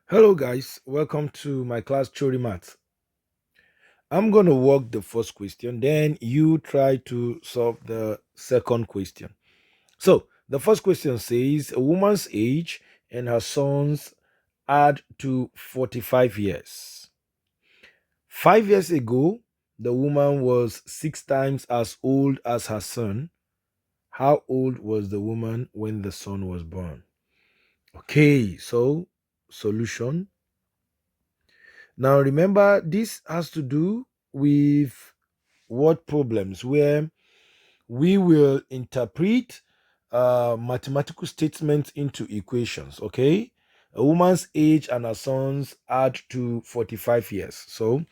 Hello guys, welcome to my class Theory Math. I'm going to work the first question, then you try to solve the second question. So, the first question says a woman's age and her son's add to 45 years. 5 years ago, the woman was 6 times as old as her son. How old was the woman when the son was born? Okay, so solution. Now remember, this has to do with word problems where we will interpret mathematical statements into equations. Okay, a woman's age and her son's add to 45 years. So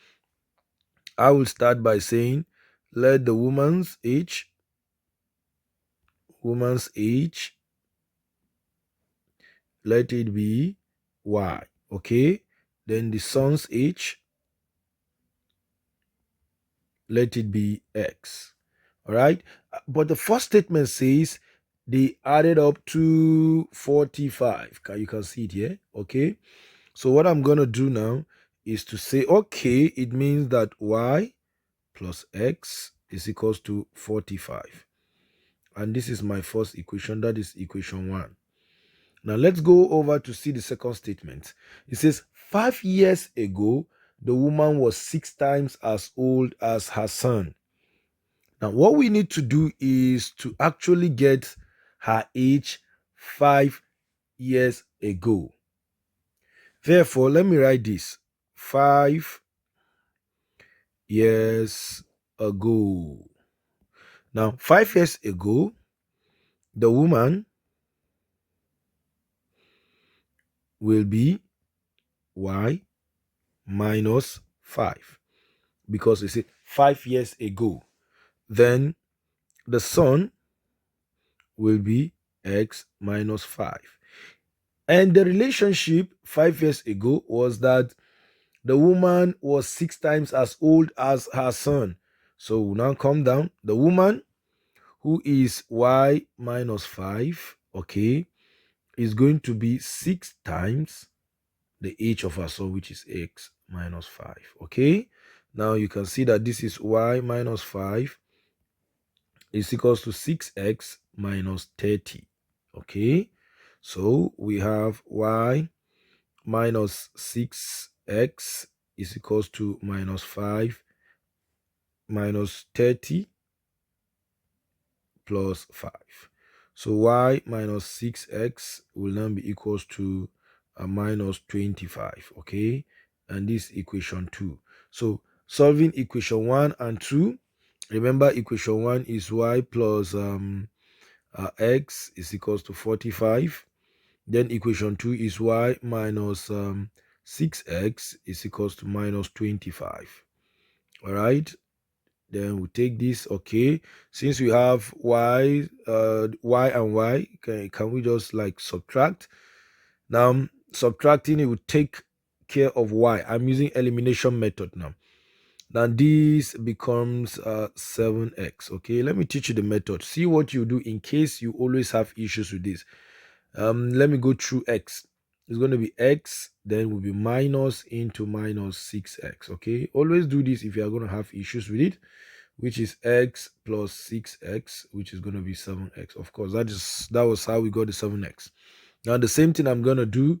I will start by saying, let the woman's age, let it be y. Okay, then the son's age, let it be x. All right. But the first statement says they added up to 45. You can see it here. Okay. So what I'm going to do now is to say, okay, it means that y plus x is equals to 45. And this is my first equation. That is equation 1. Now let's go over to see the second statement. It says 5 years ago, the woman was 6 times as old as her son. Now, what we need to do is to actually get her age 5 years ago. Therefore, let me write this 5 years ago. Now, 5 years ago, the woman will be y minus 5 because it's 5 years ago. Then the son will be x minus 5. And the relationship 5 years ago was that the woman was 6 times as old as her son. So we'll now come down. The woman who is y minus 5, okay, is going to be 6 times the age of her son, which is x minus 5. Okay, now you can see that this is y minus 5 is equals to 6x minus 30. Okay, so we have y minus 6x is equals to minus 5 minus 30 plus 5. So y minus 6x will now be equals to minus 25. Okay, and this equation 2. So solving equation 1 and 2, remember equation 1 is y plus x is equals to 45. Then equation 2 is y minus 6x is equals to minus 25. All right, then we take this. Okay, since we have y and y, can we just like subtract? Now subtracting, it will take care of y. I'm using elimination method now. Now this becomes 7x. Okay, let me teach you the method. See what you do in case you always have issues with this. Let me go through x. It's going to be x, then will be minus into minus 6x. Okay, always do this if you are going to have issues with it, which is x plus 6x, which is going to be 7x. Of course, that was how we got the 7x. Now the same thing I'm going to do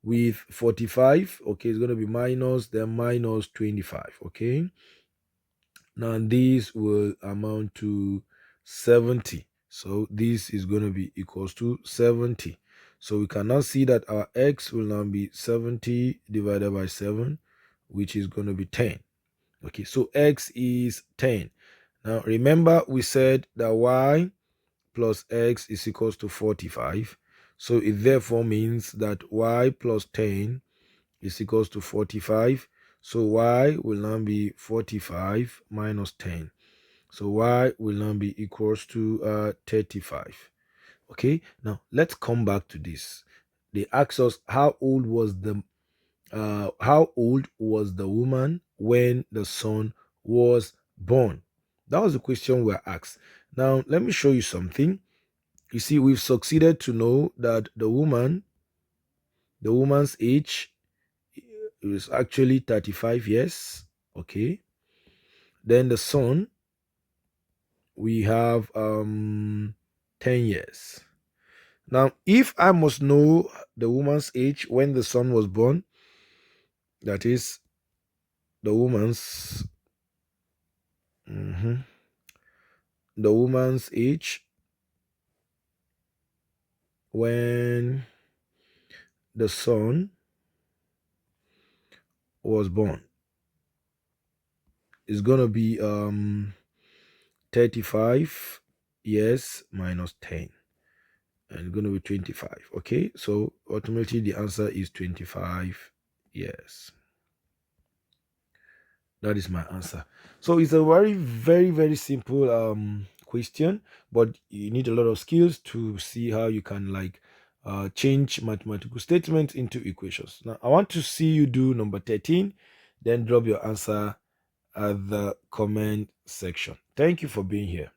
with 45. Okay, it's going to be minus, then minus 25. Okay, now this will amount to 70. So this is going to be equals to 70. So we can now see that our x will now be 70 divided by 7, which is going to be 10. Okay, so x is 10. Now remember we said that y plus x is equals to 45. So it therefore means that y plus 10 is equals to 45. So y will now be 45 minus 10. So y will now be equals to 35. Okay, now let's come back to this. They asked us how old was the woman when the son was born. That was the question we were asked. Now let me show you something. You see, we've succeeded to know that the woman's age is actually 35 years. Okay. Then the son, we have 10 years. Now, if I must know the woman's age when the son was born, that is the woman's the woman's age when the son was born is gonna be 35 years minus 10, and it's gonna be 25. Okay, so ultimately the answer is 25 years. That is my answer. So it's a very simple question, but you need a lot of skills to see how you can like change mathematical statements into equations. Now I want to see you do number 13, then drop your answer at the comment section. Thank you for being here.